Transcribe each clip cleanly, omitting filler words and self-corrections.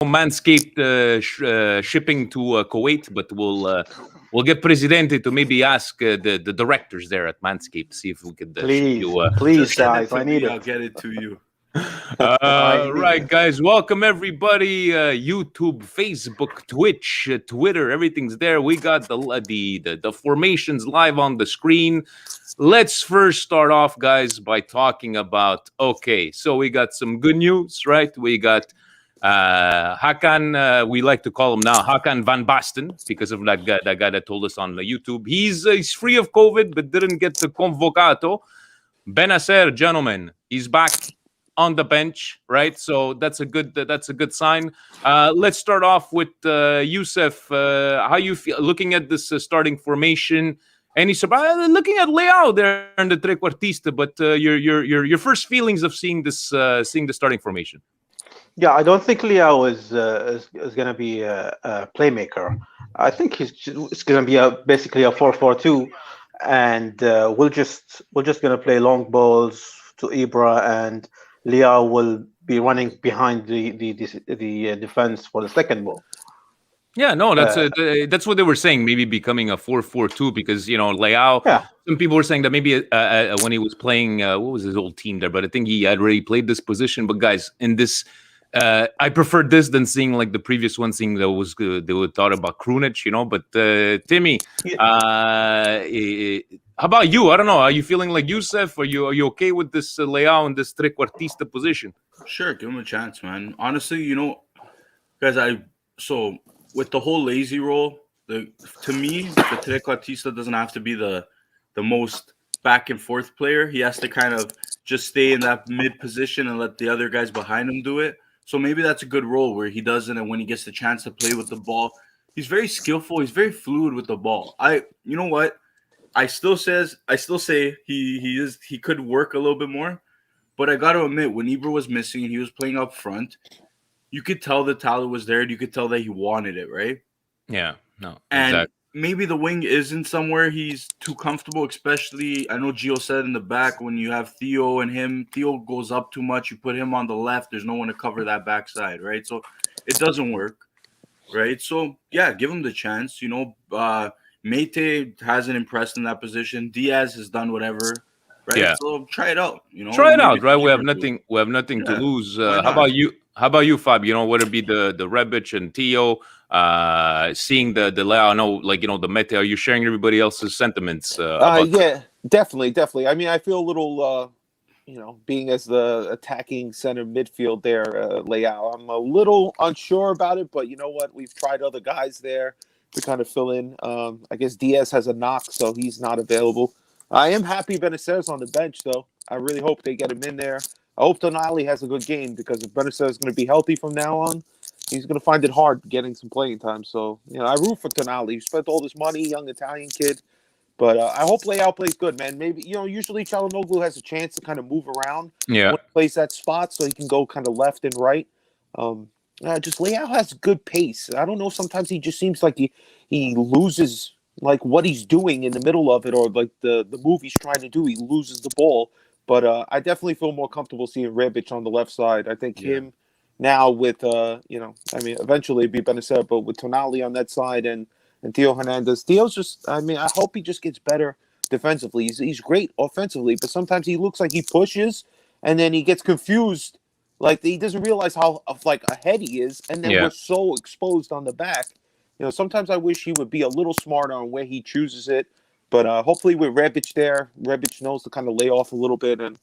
Manscaped shipping to Kuwait, but we'll get Presidente to maybe ask the directors there at Manscaped, see if we could ship Please, you. please, Just send it guys, to I need me. I'll it. get it to you. I need Right, it. guys, welcome everybody. YouTube, Facebook, Twitch, Twitter, everything's there. We got the formations live on the screen. Let's first start off, guys, by talking about. Okay, so we got some good news, right? We got Hakan. We like to call him now Hakan van Basten because of that guy that told us on the YouTube. He's free of COVID, but didn't get the convocato. Benacer, gentlemen, he's back on the bench, right? So that's a good sign. Let's start off with Youssef. How you feel looking at this starting formation? Any surprise? Looking at Leao there in the trequartista, but your first feelings of seeing the starting formation? Yeah, I don't think Leo is going to be a playmaker. I think it's going to be basically a 4-4-2, and we're just going to play long balls to Ibra, and Leo will be running behind the defense for the second ball. Yeah, no, that's what they were saying. Maybe becoming a 4-4-2 because Leao. Yeah. Some people were saying that maybe when he was playing, what was his old team there? But I think he had already played this position. But guys, in this, I preferred this than seeing like the previous one. Seeing that was good, they would thought about Krunic, But Timmy, how about you? I don't know. Are you feeling like Youssef? Are you okay with this Leao and this trequartista position? Sure, give him a chance, man. Honestly, guys, so with the whole lazy role, to me, the trequartista doesn't have to be the most back and forth player. He has to kind of just stay in that mid position and let the other guys behind him do it. So maybe that's a good role where he does it, and when he gets the chance to play with the ball, he's very skillful. He's very fluid with the ball. You know what? I still say he could work a little bit more, but I got to admit when Ibra was missing and he was playing up front, you could tell the talent was there. And you could tell that he wanted it, right? Yeah, no, and exactly. Maybe the wing isn't somewhere he's too comfortable. Especially, I know Gio said in the back when you have Theo and him, Theo goes up too much. You put him on the left. There's no one to cover that backside, right? So it doesn't work, right? So yeah, give him the chance. Mete hasn't impressed in that position. Diaz has done whatever, right? Yeah. So try it out. Try it maybe out, right? We have Ibra do it. nothing to Yeah, lose. why How not? about you? How about you, Fab? Whether it be the Rebic and Theo, seeing the Leao. I know, the Mete. Are you sharing everybody else's sentiments? About Yeah, definitely. I mean, I feel a little, being as the attacking center midfield there, Leao. I'm a little unsure about it, but you know what? We've tried other guys there to kind of fill in. I guess Diaz has a knock, so he's not available. I am happy Benacer's on the bench, though. I really hope they get him in there. I hope Tonali has a good game because if Benacer is going to be healthy from now on, he's going to find it hard getting some playing time. So, I root for Tonali. He spent all this money, young Italian kid. But I hope Leao plays good, man. Maybe, usually Çalhanoğlu has a chance to kind of move around Yeah. when he plays that spot so he can go kind of left and right. Just Leao has good pace. I don't know. Sometimes he just seems like he loses like what he's doing in the middle of it, or like the move he's trying to do. He loses the ball. But I definitely feel more comfortable seeing Rebic on the left side. I think him now with, eventually it'd be Benacer, but with Tonali on that side and Theo Hernandez. Theo's just, I hope he just gets better defensively. He's great offensively, but sometimes he looks like he pushes and then he gets confused. Like he doesn't realize how ahead he is, and then we're so exposed on the back. Sometimes I wish he would be a little smarter on where he chooses it. But hopefully with Rebic there, Rebic knows to kind of lay off a little bit. And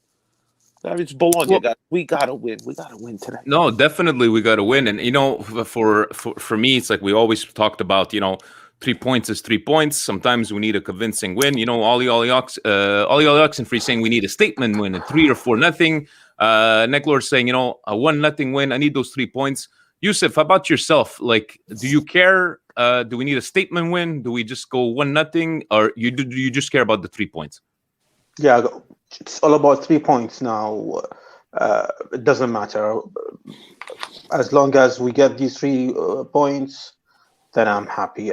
it's Bologna, guys. We got to win. We got to win today. No, definitely we got to win. And, for me, it's like we always talked about, 3 points is 3 points. Sometimes we need a convincing win. Ollie Oxenfree saying we need a statement win, a 3 or 4-0. Necklord saying, a 1-0 win. I need those 3 points. Youssef, how about yourself? Like, do you care? Do we need a statement win? Do we just go 1-0, or do you just care about the 3 points? Yeah, it's all about 3 points now. It doesn't matter as long as we get these 3 points. Then I'm happy.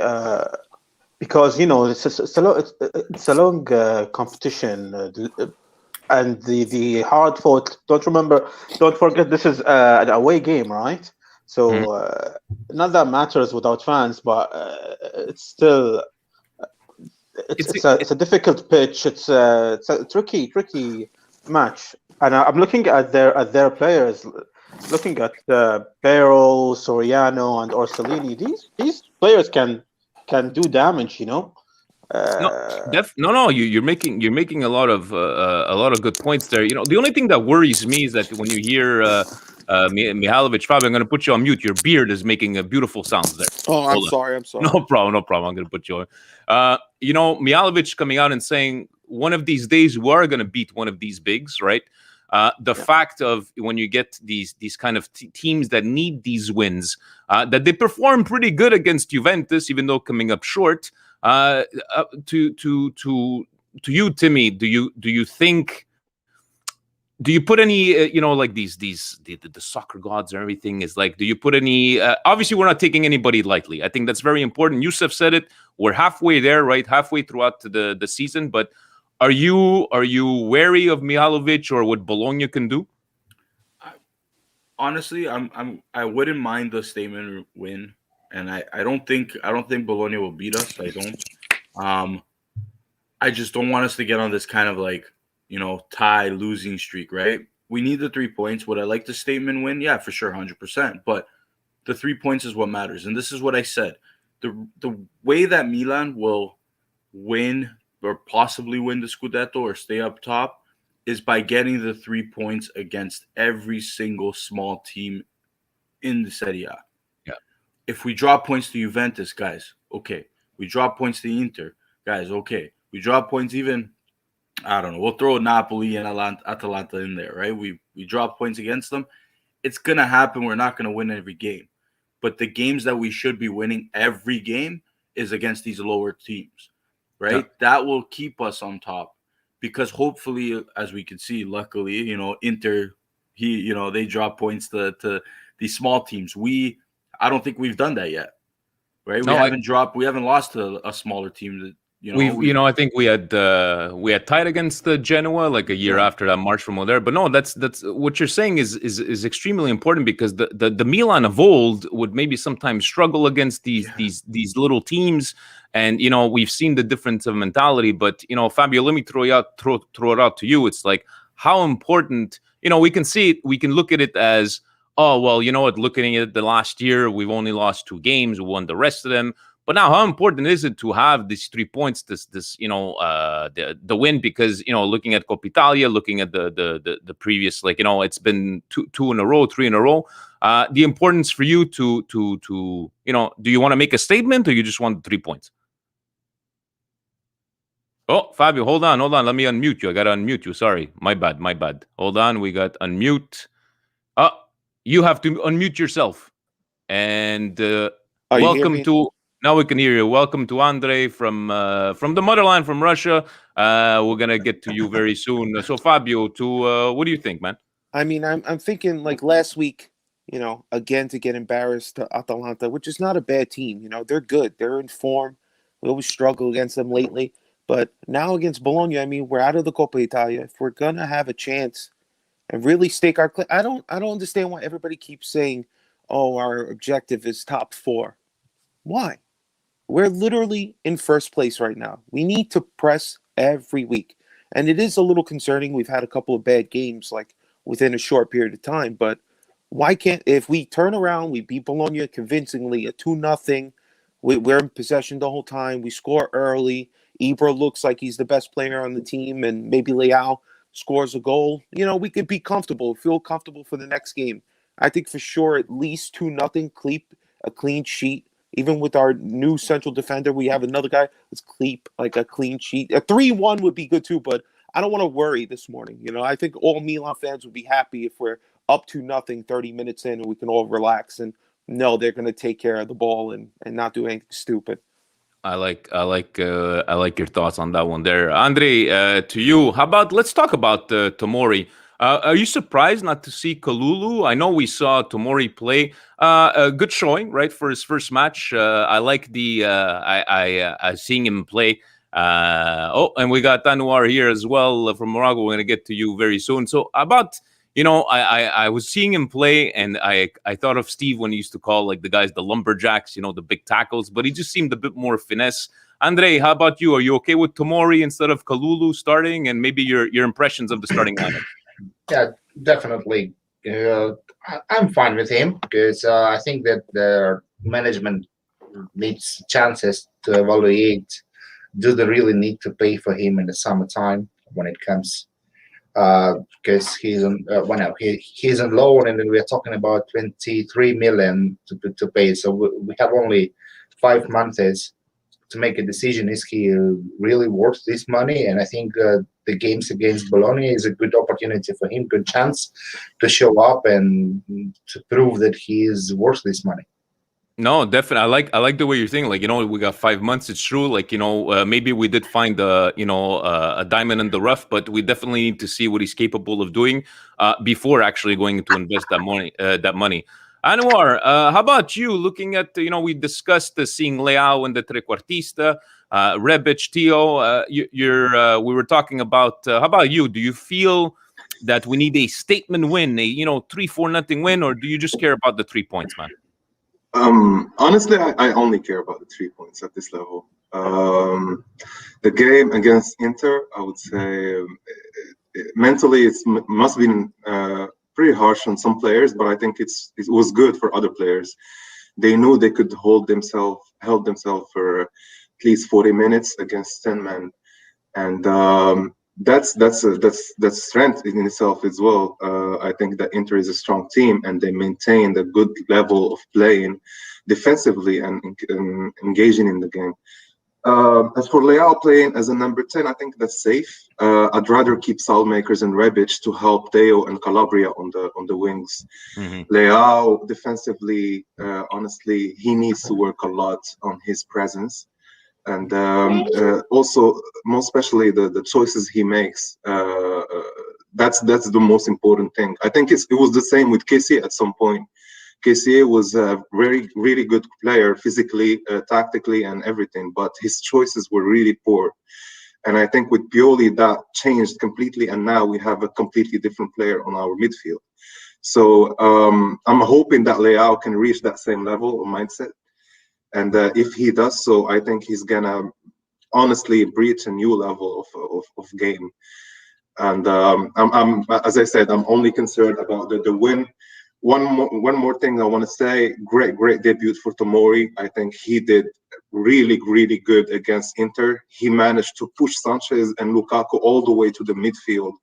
Because it's a long competition, and the hard fought. Don't forget this is an away game, right? So not that matters without fans, but it's still it's a difficult pitch. It's a tricky match. And I'm looking at their players, looking at Pero, Soriano, and Orsolini. These players can do damage. No. You're making a lot of good points there. The only thing that worries me is that when you hear Mihailovic, Fabio, I'm going to put you on mute. Your beard is making a beautiful sounds there. Oh, I'm sorry. No problem. I'm going to put you on. Mihailovic coming out and saying one of these days we are going to beat one of these bigs, right? Fact of when you get these kind of teams that need these wins, that they perform pretty good against Juventus, even though coming up short. To you, Timmy, do you think? Do you put any, like the soccer gods and everything is like, do you put any, obviously we're not taking anybody lightly. I think that's very important. Yusuf said it. We're halfway there, right? Halfway throughout the season. But are you wary of Mihailovic or what Bologna can do? Honestly, I wouldn't mind the statement win. And I don't think Bologna will beat us. I don't. I just don't want us to get on this kind of like, tie losing streak, right? We need the 3 points. Would I like the statement win? Yeah, for sure, 100%. But the 3 points is what matters. And this is what I said. The way that Milan will win or possibly win the Scudetto or stay up top is by getting the 3 points against every single small team in the Serie A. If we drop points to Juventus, guys, okay. We drop points to Inter, guys, okay. We drop points even, I don't know, we'll throw Napoli and Atalanta in there, right? We drop points against them. It's going to happen. We're not going to win every game. But the games that we should be winning every game is against these lower teams, right? Yeah. That will keep us on top because hopefully, as we can see, luckily, Inter, they drop points to these small teams. I don't think we've done that yet, right? We haven't lost to a smaller team. That, I think we had tied against Genoa like a year after that march from there. But no, that's what you're saying is extremely important because the Milan of old would maybe sometimes struggle against these little teams, and we've seen the difference of mentality. But Fabio, let me throw it out to you. It's like how important we can see it. We can look at it as, oh, well, you know what? Looking at the last year, we've only lost 2 games. We won the rest of them. But now, how important is it to have these 3 points? The win because looking at Coppa Italia, looking at the previous, it's been 2 in a row, 3 in a row. The importance for you to do you want to make a statement or you just want 3 points? Oh, Fabio, hold on. Let me unmute you. I got to unmute you. Sorry, my bad. Hold on, we got unmute. You have to unmute yourself. And welcome to. Now we can hear you. Welcome to Andre from the motherland, from Russia. We're gonna get to you very soon. So Fabio, what do you think, man? I mean, I'm thinking like last week, again to get embarrassed to Atalanta, which is not a bad team. They're good. They're in form. We always struggle against them lately, but now against Bologna, I mean, we're out of the Coppa Italia. If we're gonna have a chance and really stake our claim, I don't understand why everybody keeps saying, "Oh, our objective is top 4." Why? We're literally in first place right now. We need to press every week. And it is a little concerning. We've had a couple of bad games like within a short period of time. But why can't, if we turn around, we beat Bologna convincingly, a 2-0. We're in possession the whole time. We score early. Ibra looks like he's the best player on the team. And maybe Leao scores a goal. We could be comfortable, feel comfortable for the next game. I think for sure at least 2-0, keep a clean sheet. Even with our new central defender, we have another guy. Let's keep like a clean sheet. A 3-1 would be good too, but I don't want to worry this morning. I think all Milan fans would be happy if we're up 2-0 30 minutes in and we can all relax and know they're going to take care of the ball and not do anything stupid. I like your thoughts on that one there, Andre. To you, how about let's talk about Tomori. Are you surprised not to see Kalulu? I know we saw Tomori play a good showing, right, for his first match. I like I seeing him play. And we got Anwar here as well from Morocco. We're going to get to you very soon. So about, I was seeing him play, and I thought of Steve when he used to call like the guys the lumberjacks, the big tackles, but he just seemed a bit more finesse. Andre, how about you? Are you okay with Tomori instead of Kalulu starting, and maybe your impressions of the starting lineup? Yeah, definitely. I'm fine with him because I think that the management needs chances to evaluate. Do they really need to pay for him in the summertime when it comes? Because he's on he's on loan, and then we're talking about 23 million to pay. So we have only 5 months to make a decision. Is he really worth this money? And I think the games against Bologna is a good opportunity for him, good chance to show up and to prove that he is worth this money. No, definitely. I like the way you're thinking. Like, we got 5 months. It's true. Like, maybe we did find a diamond in the rough, but we definitely need to see what he's capable of doing before actually going to invest that money. Anwar, how about you? Looking at, we discussed seeing Leao in the trequartista, Rebic, Tio. We were talking about. How about you? Do you feel that we need a statement win, a 3-4-0 win, or do you just care about the 3 points, man? Honestly, I only care about the 3 points at this level. The game against Inter, I would say, mentally it must have been pretty harsh on some players, but I think it was good for other players. They knew they could held themselves for at least 40 minutes against 10 men, and that's strength in itself as well. I think that Inter is a strong team, and they maintained a good level of playing defensively and engaging in the game. As for Leao playing as a number 10, I think that's safe. I'd rather keep Salmakers and Rebic to help Theo and Calabria on the wings. Mm-hmm. Leao defensively, honestly, he needs to work a lot on his presence. And also, most especially the choices he makes, that's the most important thing. I think it was the same with Kessie at some point. Kessie was a really good player physically, tactically, and everything, but his choices were really poor. And I think with Pioli, that changed completely, and now we have a completely different player on our midfield. So I'm hoping that Leao can reach that same level of mindset. And if he does so, I think he's gonna honestly breach a new level of game. And I'm as I said, I'm only concerned about the win. One more thing I want to say: great debut for Tomori. I think he did really good against Inter. He managed to push Sanchez and Lukaku all the way to the midfield,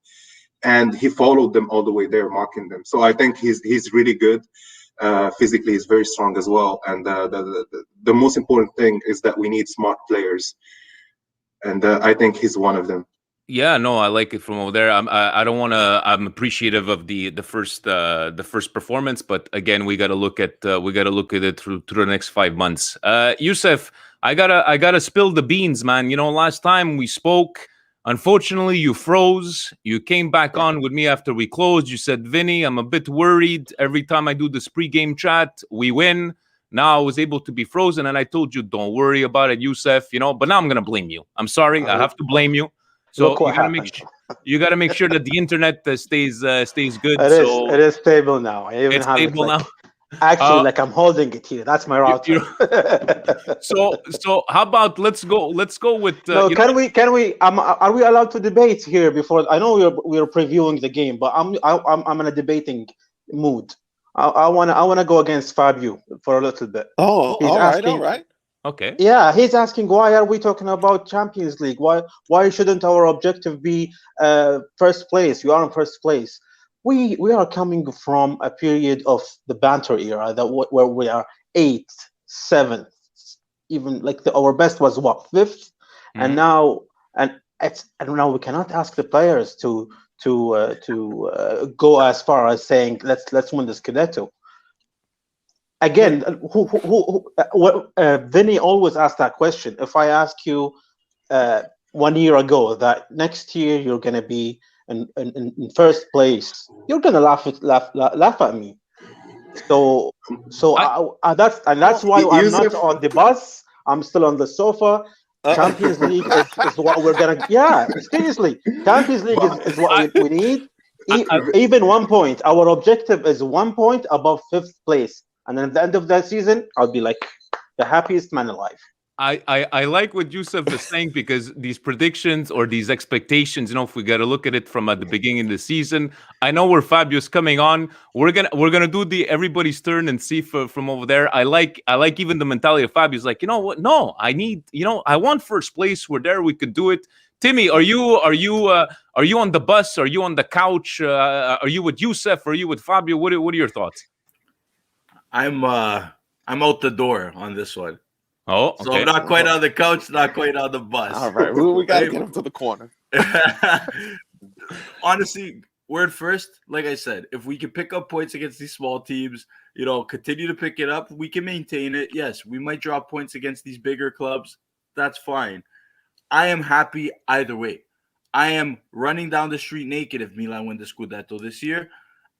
and he followed them all the way there, marking them. So I think he's really good. Physically, he's very strong as well. And the most important thing is that we need smart players, and I think he's one of them. Yeah, no, I like it from over there. I don't want to. I'm appreciative of the first performance, but again, we got to look at it through the next 5 months. Youssef, I gotta spill the beans, man. Last time we spoke, unfortunately, you froze. You came back on with me after we closed. You said, Vinny, I'm a bit worried. Every time I do this pre-game chat, we win. Now I was able to be frozen, and I told you, don't worry about it, Youssef. But now I'm gonna blame you. I'm sorry, I have to blame you. So you gotta make sure that the internet stays good. It is stable now. I even have stable it now. Actually, I'm holding it here. That's my router. So how about let's go with. No, can we? Are we allowed to debate here before? I know we're previewing the game, but I'm in a debating mood. I wanna go against Fabio for a little bit. Oh, all right. Okay. Yeah, he's asking why are we talking about Champions League? Why shouldn't our objective be first place? We are in first place. We are coming from a period of the banter era where we are 8th, 7th, even like our best was what 5th, and now we cannot ask the players to go as far as saying let's win the Scudetto. Again, Vinny always asks that question. If I ask you 1 year ago that next year you're going to be in first place, you're going to laugh at me. So that's why I'm not on the bus. I'm still on the sofa. Champions League is what we're gonna. Yeah, seriously, Champions League is what we need. Even 1 point. Our objective is 1 point above 5th place, and then at the end of that season, I'll be like the happiest man alive. I like what Yusuf is saying, because these predictions or these expectations, if we got to look at it from at the beginning of the season, I know where Fabio's coming on. We're gonna do the everybody's turn and see from over there. I like even the mentality of Fabio's like, you know what? No, I need, I want first place. We're there. We could do it. Timmy, are you on the bus? Are you on the couch? Are you with Yusuf? Are you with Fabio? What are your thoughts? I'm out the door on this one. Oh, okay. So I'm not quite on the couch, not quite on the bus. All right, we got to get him to the corner. Honestly, word first, like I said, if we can pick up points against these small teams, continue to pick it up, we can maintain it. Yes, we might drop points against these bigger clubs. That's fine. I am happy either way. I am running down the street naked if Milan win the Scudetto this year.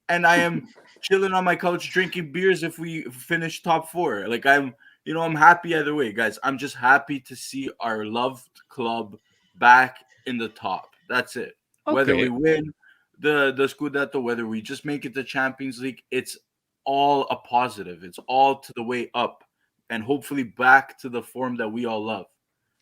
And I am chilling on my couch drinking beers if we finish top 4. Like I'm happy either way, guys. I'm just happy to see our loved club back in the top. That's it. Okay. Whether we win the Scudetto, whether we just make it to Champions League, it's all a positive. It's all to the way up, and hopefully back to the form that we all love.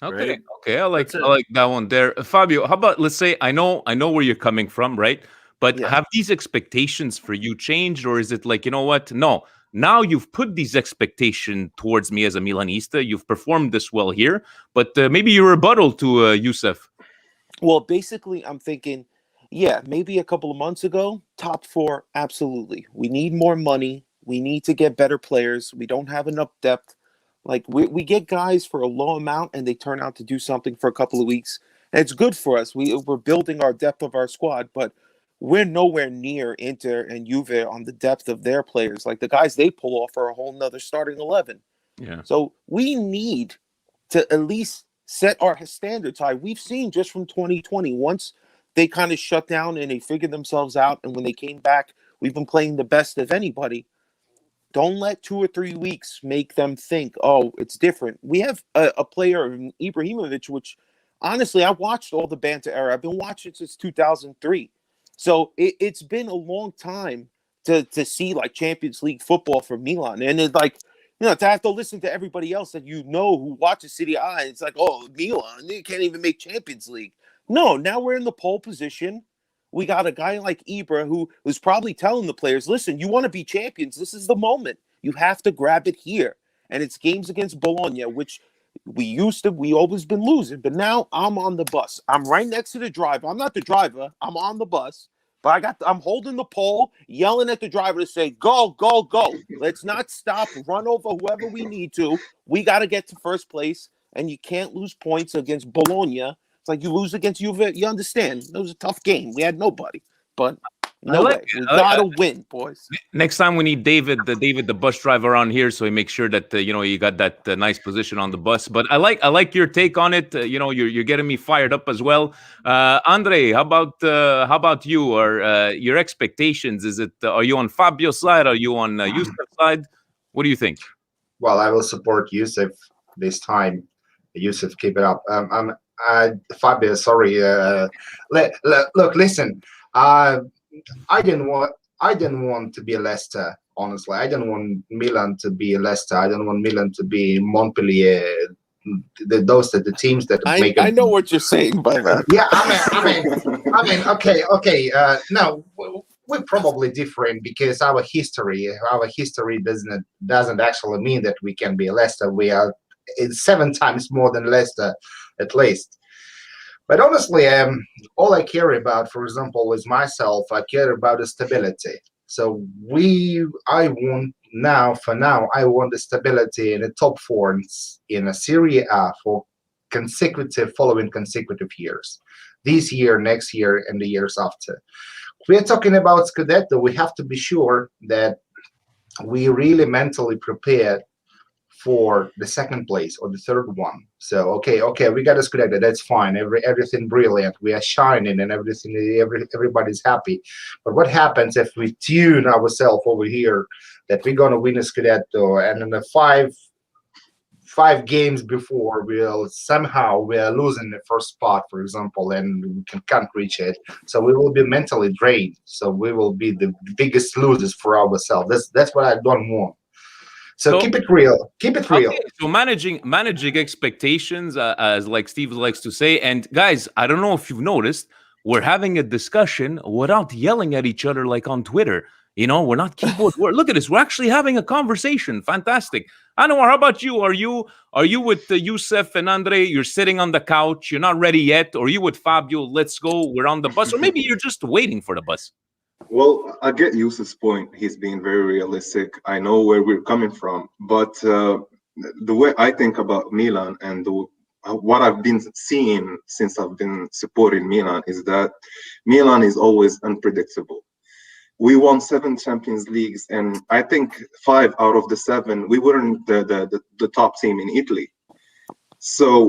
Okay, right? okay, I like that one there. Fabio, how about, let's say, I know where you're coming from, right? But have these expectations for you changed, or is it like, you know what? No. Now you've put these expectations towards me as a Milanista. You've performed this well here, but maybe your rebuttal to Yusuf. Well, basically, I'm thinking, maybe a couple of months ago, top 4, absolutely. We need more money. We need to get better players. We don't have enough depth. Like, we get guys for a low amount, and they turn out to do something for a couple of weeks. And it's good for us. We're building our depth of our squad, but we're nowhere near Inter and Juve on the depth of their players. Like, the guys they pull off are a whole nother starting 11. Yeah. So we need to at least set our standards high. We've seen just from 2020, once they kind of shut down and they figured themselves out, and when they came back, we've been playing the best of anybody. Don't let 2 or 3 weeks make them think, oh, it's different. We have a player, Ibrahimovic, which, honestly, I watched all the banter era. I've been watching since 2003. So it's been a long time to see, like, Champions League football for Milan. And it's like, to have to listen to everybody else that who watches City I, it's like, oh, Milan, they can't even make Champions League. No, now we're in the pole position. We got a guy like Ibra who was probably telling the players, listen, you want to be champions. This is the moment. You have to grab it here. And it's games against Bologna, which we always been losing. But now I'm on the bus. I'm right next to the driver. I'm not the driver. I'm on the bus. But I'm holding the pole, yelling at the driver to say, go, go, go. Let's not stop. Run over whoever we need to. We got to get to first place. And you can't lose points against Bologna. It's like you lose against Juve. You understand. It was a tough game. We had nobody. But way. We got to win, boys. Next time we need David, the bus driver, on here, so he makes sure that you got that nice position on the bus. But I like your take on it. You're getting me fired up as well. Andre, how about you? Or your expectations? Is it are you on Fabio's side? Are you on Yusuf's side? What do you think? Well, I will support Yusuf this time. Yusuf, keep it up. Fabio, sorry. Look, listen. I didn't want to be a Leicester. Honestly, I didn't want Milan to be a Leicester. I don't want Milan to be Montpellier. Those are the teams that make. I know what you're saying by that. Yeah, I mean, okay. No, we're probably different because our history doesn't actually mean that we can be a Leicester. We are 7 times more than Leicester, at least. But honestly, all I care about, for example, is myself. I care about the stability. So I want the stability in the top 4 in a Serie A for following consecutive years. This year, next year, and the years after. We are talking about Scudetto. We have to be sure that we really mentally prepared for the 2nd place or the 3rd one. So okay, we got a Scudetto. That's fine. Everything brilliant. We are shining and everything. Everybody's happy. But what happens if we tune ourselves over here that we're gonna win a Scudetto, and in the 5 games before we are losing the first spot, for example, and we can't reach it. So we will be mentally drained. So we will be the biggest losers for ourselves. That's what I don't want. So keep it real. Keep it real. Okay, so managing expectations, as like Steve likes to say. And guys, I don't know if you've noticed, we're having a discussion without yelling at each other like on Twitter. You know, we're not keyboard. Look at this. We're actually having a conversation. Fantastic. Anwar, how about you? Are you with Youssef and Andre? You're sitting on the couch. You're not ready yet. Or are you with Fabio? Let's go. We're on the bus. Or maybe you're just waiting for the bus. Well, I get Yusuf's point. He's being very realistic. I know where we're coming from, but the way I think about Milan and what I've been seeing since I've been supporting Milan is that Milan is always unpredictable. We won 7 Champions Leagues, and I think 5 out of the 7 we weren't the top team in Italy. So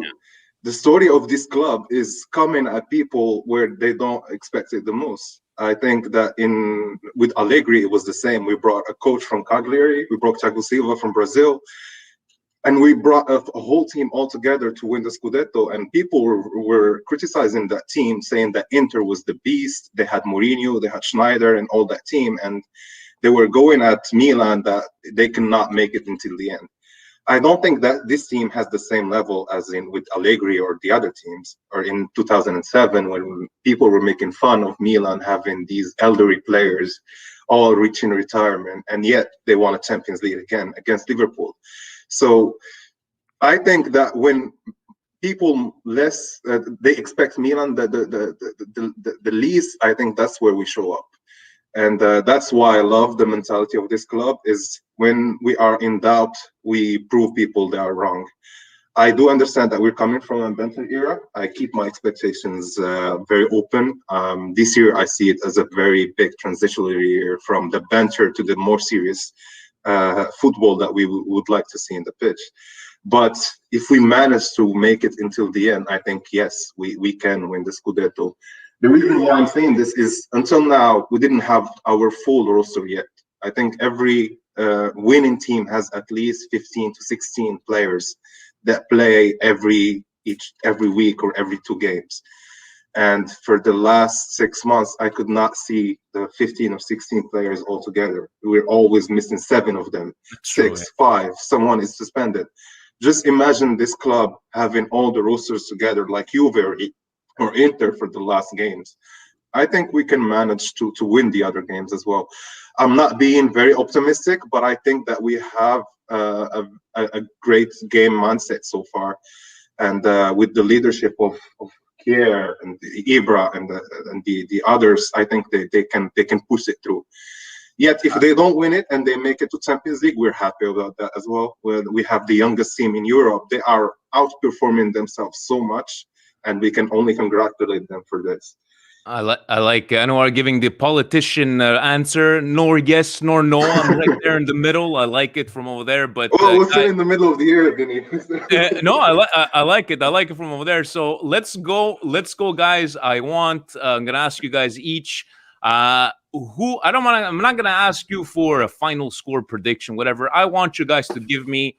the story of this club is coming at people where they don't expect it the most. I think that with Allegri it was the same. We brought a coach from Cagliari, we brought Thiago Silva from Brazil, and we brought a whole team all together to win the Scudetto. And people were criticizing that team, saying that Inter was the beast. They had Mourinho, they had Schneider, and all that team, and they were going at Milan that they cannot make it until the end. I don't think that this team has the same level as in with Allegri or the other teams, or in 2007 when people were making fun of Milan having these elderly players all reaching retirement, and yet they won a Champions League again against Liverpool. So I think that when people they expect Milan the least, I think that's where we show up. And that's why I love the mentality of this club is when we are in doubt, we prove people they are wrong. I do understand that we're coming from a Bentley era. I keep my expectations very open. This year, I see it as a very big transitional year from the banter to the more serious football that we would like to see in the pitch. But if we manage to make it until the end, I think, yes, we can win the Scudetto. The reason why I'm saying this is until now, we didn't have our full roster yet. I think every winning team has at least 15 to 16 players that play every week or every 2 games. And for the last 6 months, I could not see the 15 or 16 players all together. We're always missing 7 of them. That's 6, true, 5, someone is suspended. Just imagine this club having all the rosters together like Juve or Inter for the last games. I think we can manage to win the other games as well. I'm not being very optimistic, but I think that we have a great game mindset so far. And with the leadership of Kier and Ibra and the others, I think they can push it through. Yet if they don't win it and they make it to Champions League, we're happy about that as well. We have the youngest team in Europe. They are outperforming themselves so much, and we can only congratulate them for this. I like Anwar giving the politician answer, nor yes nor no. I'm right there in the middle. I like it from over there. But we'll say in the middle of the year, Vinny. No, I like it. I like it from over there. So let's go, guys. I'm gonna ask you guys each. I'm not gonna ask you for a final score prediction, whatever. I want you guys to give me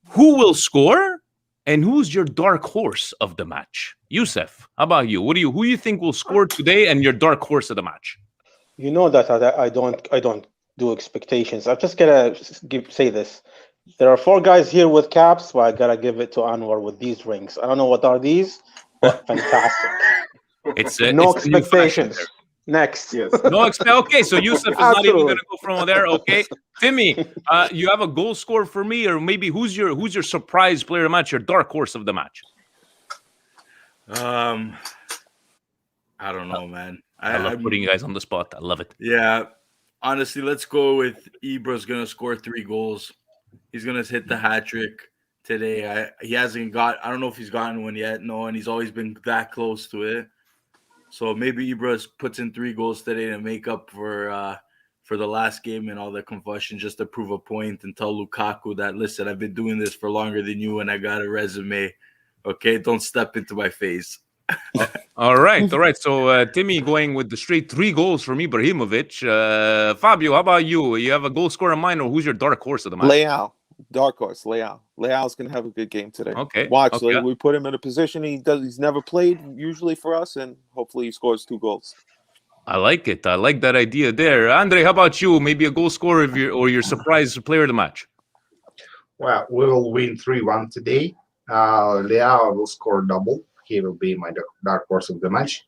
who will score and who's your dark horse of the match. Youssef, how about you? Who do you think will score today and your dark horse of the match? You know that I don't do expectations. I'm just gonna say this. There are 4 guys here with caps, but I gotta give it to Anwar with these rings. I don't know what are these, but fantastic. No expectations. Next. Yes. Okay, so Youssef is not even going to go from there. Okay, Timmy, you have a goal score for me, or maybe who's your surprise player of the match, your dark horse of the match? I don't know, man. I love putting you guys on the spot. I love it. Yeah, honestly, let's go with Ibra's going to score 3 goals. He's going to hit the hat trick today. He hasn't got. I don't know if he's gotten one yet. No, and he's always been that close to it. So maybe Ibra puts in 3 goals today to make up for the last game and all the confusion, just to prove a point and tell Lukaku that, listen, I've been doing this for longer than you and I got a resume. Okay, don't step into my face. All right. So Timmy going with the straight 3 goals from Ibrahimovic. Fabio, how about you? You have a goal scorer in mind, or who's your dark horse of the match? Leao. Dark horse, Leao. Leao's gonna have a good game today. Okay. Watch, Okay. like, we put him in a position he's never played usually for us, and hopefully he scores 2 goals. I like it. I like that idea there. Andre, how about you? Maybe a goal scorer or your surprise player of the match. Well, we will win 3-1 today. Leao will score double. He will be my dark horse of the match.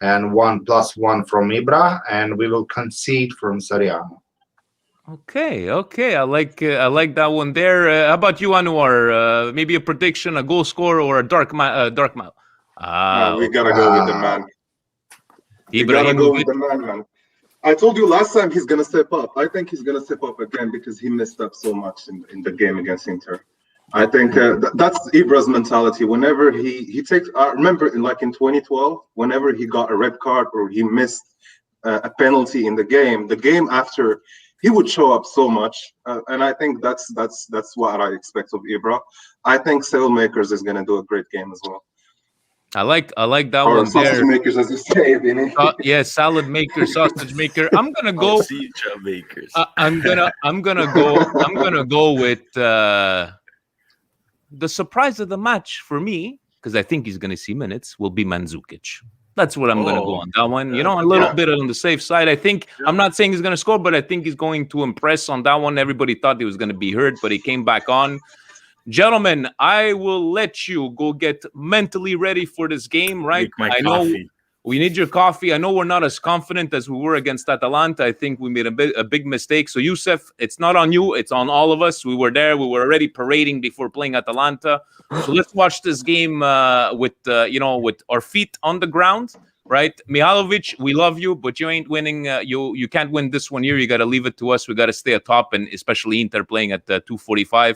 And 1+1 from Ibra, and we will concede from Soriano. Okay. I like that one there. How about you, Anwar? Maybe a prediction, a goal scorer, or a dark man. We gotta go with the man. We gotta go with the man. I told you last time he's gonna step up. I think he's gonna step up again because he messed up so much in the game against Inter. I think that's Ibra's mentality. Whenever he takes, I remember like in 2012, whenever he got a red card or he missed a penalty in the game after, he would show up so much, and I think that's what I expect of Ibra. I think Sailmakers is gonna do a great game as well. I like that Or one sausage there. makers, as you say, Vinny. Yeah, salad maker, sausage maker. I'm gonna go. makers. I'm gonna go with the surprise of the match for me, because I think he's gonna see minutes, will be Mandzukic. That's what I'm gonna go on that one. You know, a little bit on the safe side. I think I'm not saying he's gonna score, but I think he's going to impress on that one. Everybody thought he was gonna be hurt, but he came back on. Gentlemen, I will let you go get mentally ready for this game, right? I know we need your coffee. I know we're not as confident as we were against Atalanta. I think we made a big mistake. So, Youssef, it's not on you. It's on all of us. We were there. We were already parading before playing Atalanta. So let's watch this game with our feet on the ground, right? Mihalovic, we love you, but you ain't winning. You can't win this one here. You got to leave it to us. We got to stay atop, and especially Inter playing at 2:45.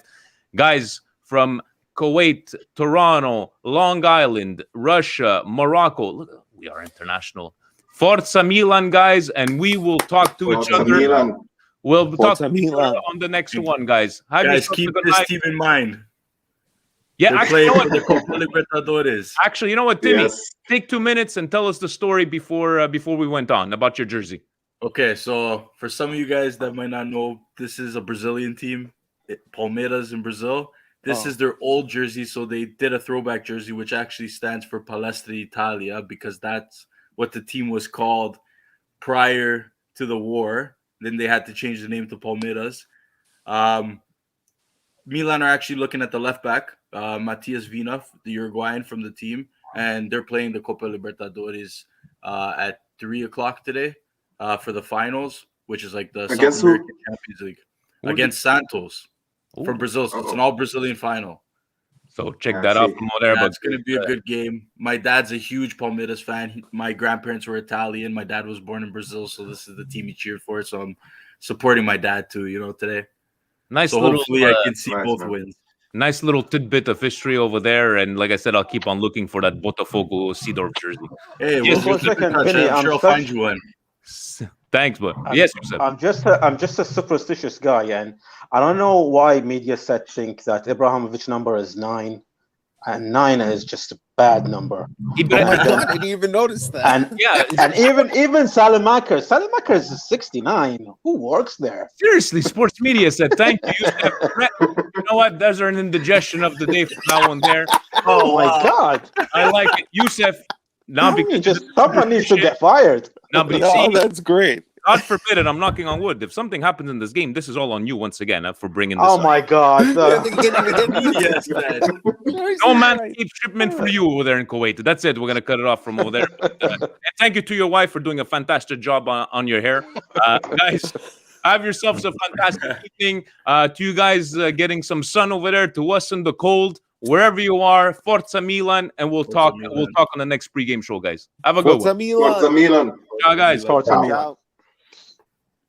Guys from Kuwait, Toronto, Long Island, Russia, Morocco. Look, we are international. Forza Milan, guys, and we will talk to each other. Milan. We'll talk Forza Milan. on the next one, guys. Guys, keep this team in mind. Yeah, actually, you know for the Copa Libertadores. Actually, you know what, Timmy? Yes. Take 2 minutes and tell us the story before we went on about your jersey. Okay, so for some of you guys that might not know, this is a Brazilian team, Palmeiras in Brazil. This is their old jersey, so they did a throwback jersey, which actually stands for Palestra Italia, because that's what the team was called prior to the war. Then they had to change the name to Palmeiras. Milan are actually looking at the left back, Matias Vina, the Uruguayan from the team, and they're playing the Copa Libertadores at 3:00 today for the finals, which is like the South American Champions League, against Santos. From Brazil. So it's an all Brazilian final. So check that out from over there. Yeah, But it's going to be a good game. My dad's a huge Palmeiras fan. My grandparents were Italian. My dad was born in Brazil, so this is the team he cheered for. So I'm supporting my dad too, today. nice So little, hopefully I can see both wins. nice little tidbit of history over there. And like I said, I'll keep on looking for that Botafogo Seedorf jersey. Hey, Yes, we'll for a keep in second, touch. Vinny, I'm sure I'll find you one. Thanks, but yes, you said. I'm just a superstitious guy, and I don't know why Mediaset think that Ibrahimovic number is 9, and 9 is just a bad number. Oh my God, I didn't even notice that. And Yeah, and even Salamakers is 69. Who works there? seriously, sports media said thank you. You know what? There's an indigestion of the day from that one there. Oh my God! I like it. Youssef, now because someone needs to get fired. now, but you Oh, see, that's great. God forbid it, I'm knocking on wood. If something happens in this game, this is all on you once again for bringing this Oh up. my God! Yes, man. No Manscaped shipment for you over there in Kuwait. That's it. We're going to cut it off from over there. And thank you to your wife for doing a fantastic job on your hair. Guys, have yourselves a fantastic evening. To you guys getting some sun over there, to us in the cold, wherever you are, Forza Milan, and we'll talk on the next pregame show, guys. Have a good Forza one. Milan. Forza Milan. Ciao, guys. Forza Milan. Ciao.